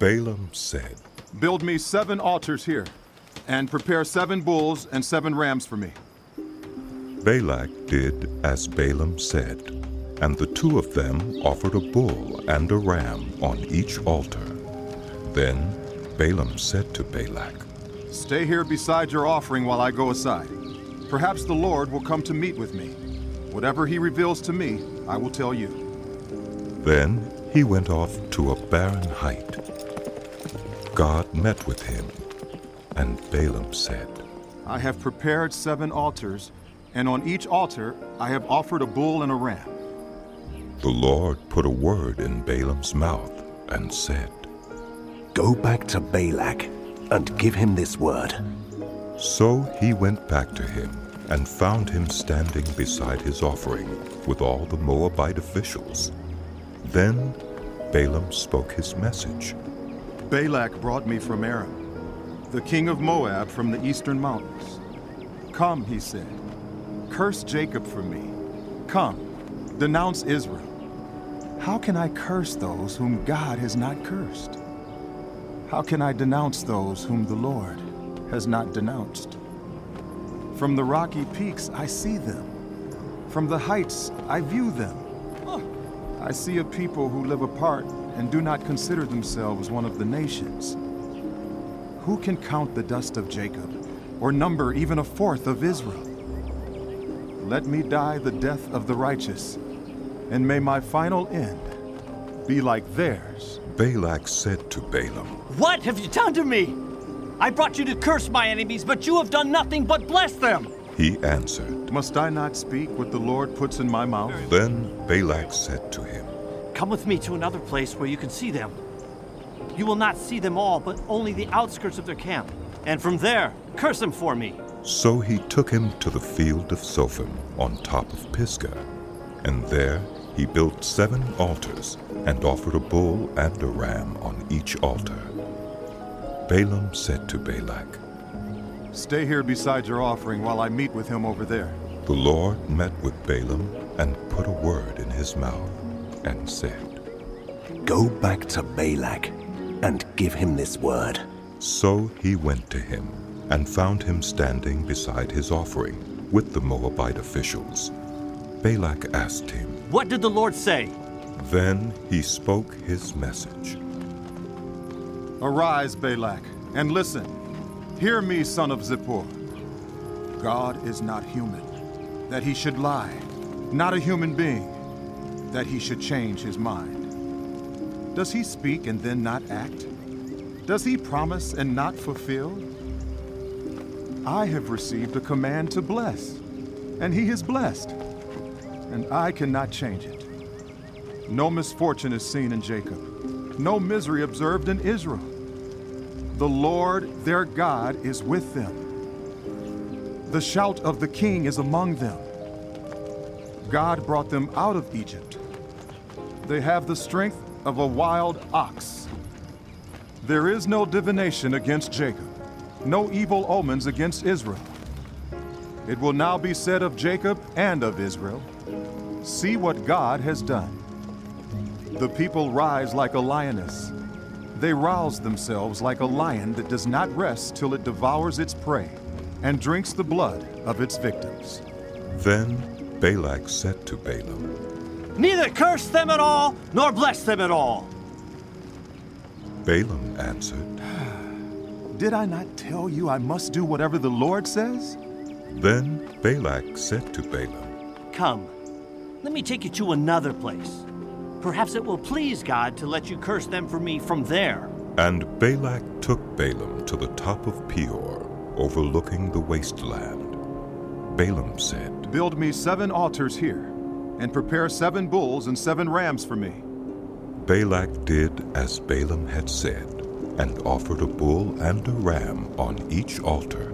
Balaam said, "Build me 7 altars here, and prepare 7 bulls and 7 rams for me." Balak did as Balaam said, and the 2 of them offered a bull and a ram on each altar. Then Balaam said to Balak, "Stay here beside your offering while I go aside. Perhaps the Lord will come to meet with me. Whatever he reveals to me, I will tell you." Then he went off to a barren height. God met with him, and Balaam said, "I have prepared 7 altars, and on each altar I have offered a bull and a ram." The Lord put a word in Balaam's mouth and said, "Go back to Balak and give him this word." So he went back to him and found him standing beside his offering with all the Moabite officials. Then Balaam spoke his message. "Balak brought me from Aram, the king of Moab from the eastern mountains. Come," he said, "curse Jacob for me. Come, denounce Israel. How can I curse those whom God has not cursed? How can I denounce those whom the Lord has not denounced? From the rocky peaks I see them. From the heights I view them. I see a people who live apart and do not consider themselves one of the nations. Who can count the dust of Jacob, or number even a fourth of Israel? Let me die the death of the righteous, and may my final end be like theirs." Balak said to Balaam, "What have you done to me? I brought you to curse my enemies, but you have done nothing but bless them." He answered. "Must I not speak what the Lord puts in my mouth?" Then Balak said to him, "Come with me to another place where you can see them. You will not see them all, but only the outskirts of their camp. And from there, curse them for me." So he took him to the field of Sophim on top of Pisgah, and there he built 7 altars and offered a bull and a ram on each altar. Balaam said to Balak, "Stay here beside your offering while I meet with him over there." The Lord met with Balaam and put a word in his mouth and said, "Go back to Balak and give him this word." So he went to him and found him standing beside his offering with the Moabite officials. Balak asked him, "What did the Lord say?" Then he spoke his message. "Arise, Balak, and listen. Hear me, son of Zippor. God is not human, that he should lie, not a human being, that he should change his mind. Does he speak and then not act? Does he promise and not fulfill? I have received a command to bless, and he is blessed, and I cannot change it. No misfortune is seen in Jacob, no misery observed in Israel. The Lord their God is with them. The shout of the king is among them. God brought them out of Egypt. They have the strength of a wild ox. There is no divination against Jacob, no evil omens against Israel. It will now be said of Jacob and of Israel, see what God has done. The people rise like a lioness. They rouse themselves like a lion that does not rest till it devours its prey and drinks the blood of its victims." Then Balak said to Balaam, "Neither curse them at all, nor bless them at all." Balaam answered, Did I not tell you I must do whatever the Lord says? Then Balak said to Balaam, "Come, let me take you to another place. Perhaps it will please God to let you curse them for me from there." And Balak took Balaam to the top of Peor, overlooking the wasteland. Balaam said, "Build me 7 altars here, and prepare 7 bulls and 7 rams for me." Balak did as Balaam had said, and offered a bull and a ram on each altar.